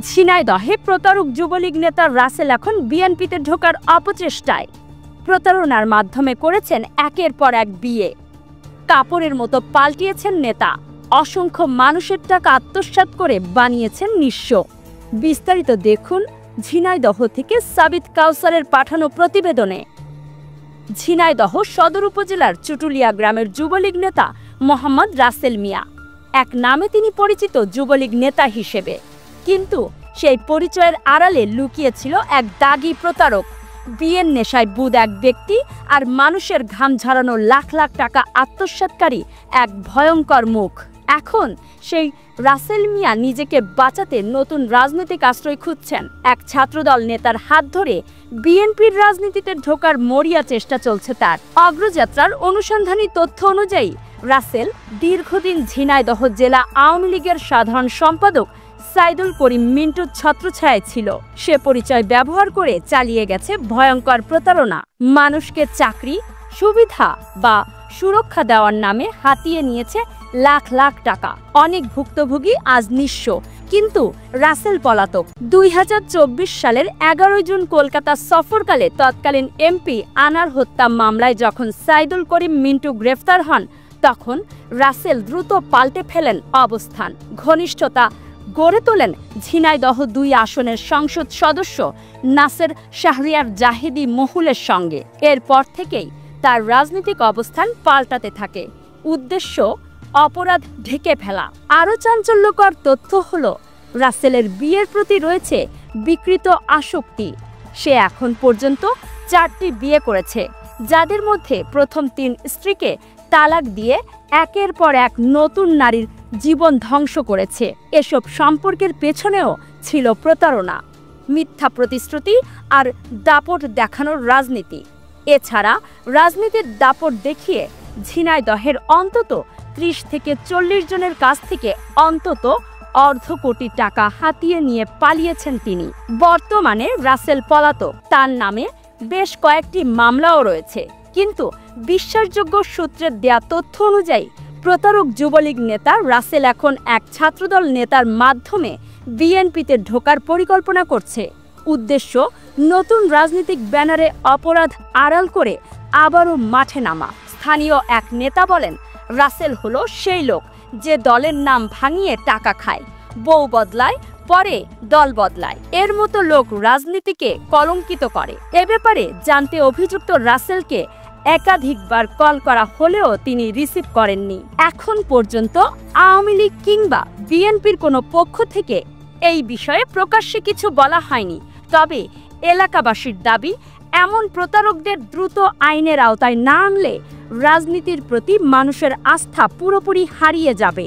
ঝিনাইদহে প্রতারক যুবলীগ নেতা রাসেল এখন বিএনপিতে ঢোকার অপচেষ্টায়। প্রতারণার মাধ্যমে করেছেন একের পর এক বিয়ে, কাপড়ের মতো পাল্টিয়েছেন নেতা, অসংখ্য মানুষের টাকা আত্মসাৎ করে বানিয়েছেন নিঃস্ব। বিস্তারিত দেখুন ঝিনাইদহ থেকে সাবিত কাউসারের পাঠানো প্রতিবেদনে। ঝিনাইদহ সদর উপজেলার চুটুলিয়া গ্রামের যুবলীগ নেতা মোহাম্মদ রাসেল মিয়া, এক নামে তিনি পরিচিত যুবলীগ নেতা হিসেবে, কিন্তু সেই পরিচয়ের আড়ালে লুকিয়েছিল এক দাগী প্রতারক, বিয়ের নেশায় বুঁদ এক ব্যক্তি আর মানুষের ঘাম ঝরানো লাখ লাখ টাকা আত্মসাৎকারী এক ভয়ঙ্কর মুখ। এখন সেই রাসেল মিয়া নিজেকে বাঁচাতে নতুন রাজনৈতিক আশ্রয় খুঁজছেন। এক ছাত্রদল নেতার হাত ধরে বিএনপির রাজনীতিতে ঢোকার মরিয়া চেষ্টা চলছে তার। অগ্রযাত্রার অনুসন্ধানী তথ্য অনুযায়ী রাসেল দীর্ঘদিন ঝিনাইদহ জেলা আওয়ামী লীগের সাধারণ সম্পাদক সাইদুল করিম মিন্টুর ছত্রছায়ায় ছিল। সে পরিচয় ব্যবহার করে চালিয়ে গেছে ভয়ঙ্কর প্রতারণা। মানুষকে চাকরি, সুবিধা বা সুরক্ষা দেওয়ার নামে হাতিয়ে নিয়েছে লাখ লাখ টাকা। অনেক ভুক্তভোগী আজ নিঃস্ব, কিন্তু রাসেল পলাতক। 2024 সালের 11 জুন কলকাতা সফরকালে তৎকালীন এমপি আনার হত্যা মামলায় যখন সাইদুল করিম মিন্টু গ্রেফতার হন, তখন রাসেল দ্রুত পাল্টে ফেলেন অবস্থান। ঘনিষ্ঠতা গড়ে তোলেন ঝিনাইদহ 2 আসনের সংসদ সদস্য নাসের শাহরিয়ার জাহিদি মহুলের সঙ্গে। এরপর থেকেই তার রাজনৈতিক অবস্থান পাল্টাতে থাকে, উদ্দেশ্য অপরাধ ঢেকে ফেলা। আরও চাঞ্চল্যকর তথ্য হলো রাসেলের বিয়ের প্রতি রয়েছে বিকৃত আসক্তি। সে এখন পর্যন্ত 4টি বিয়ে করেছে, যাদের মধ্যে প্রথম 3 স্ত্রীকে তালাক দিয়ে একের পর এক নতুন নারীর জীবন ধ্বংস করেছে। এসব সম্পর্কের পেছনেও ছিল প্রতারণা, মিথ্যা প্রতিশ্রুতি আর দাপট দেখানোর রাজনীতি। এছাড়া রাজনীতির দাপট দেখিয়ে ঝিনাইদহের অন্তত 30 থেকে 40 জনের কাছ থেকে অন্তত অর্ধ কোটি টাকা হাতিয়ে নিয়ে পালিয়েছেন তিনি। বর্তমানে রাসেল পলাতক, তার নামে বেশ কয়েকটি মামলাও রয়েছে। কিন্তু বিশ্বাসযোগ্য সূত্রের দেয়া তথ্য অনুযায়ী প্রতারক যুবলীগ নেতা রাসেল এখন এক ছাত্রদল নেতার মাধ্যমে বিএনপিতে ঢোকার পরিকল্পনা করছে। উদ্দেশ্য নতুন রাজনৈতিক ব্যানারে অপরাধ আড়াল করে আবারও মাঠে নামা। স্থানীয় এক নেতা বলেন, রাসেল হলো সেই লোক যে দলের নাম ভাঙিয়ে টাকা খায়, বউ বদলায়, পরে দল বদলায়। এর মতো লোক রাজনীতিকে কলঙ্কিত করে। এ ব্যাপারে জানতে অভিযুক্ত রাসেলকে একাধিকবার কল করা হলেও তিনি রিসিভ করেননি। এখন পর্যন্ত আওয়ামী লীগ কিংবা বিএনপির কোনো পক্ষ থেকে এই বিষয়ে প্রকাশ্যে কিছু বলা হয়নি। তবে এলাকাবাসীর দাবি, এমন প্রতারকদের দ্রুত আইনের আওতায় না আনলে রাজনীতির প্রতি মানুষের আস্থা পুরোপুরি হারিয়ে যাবে।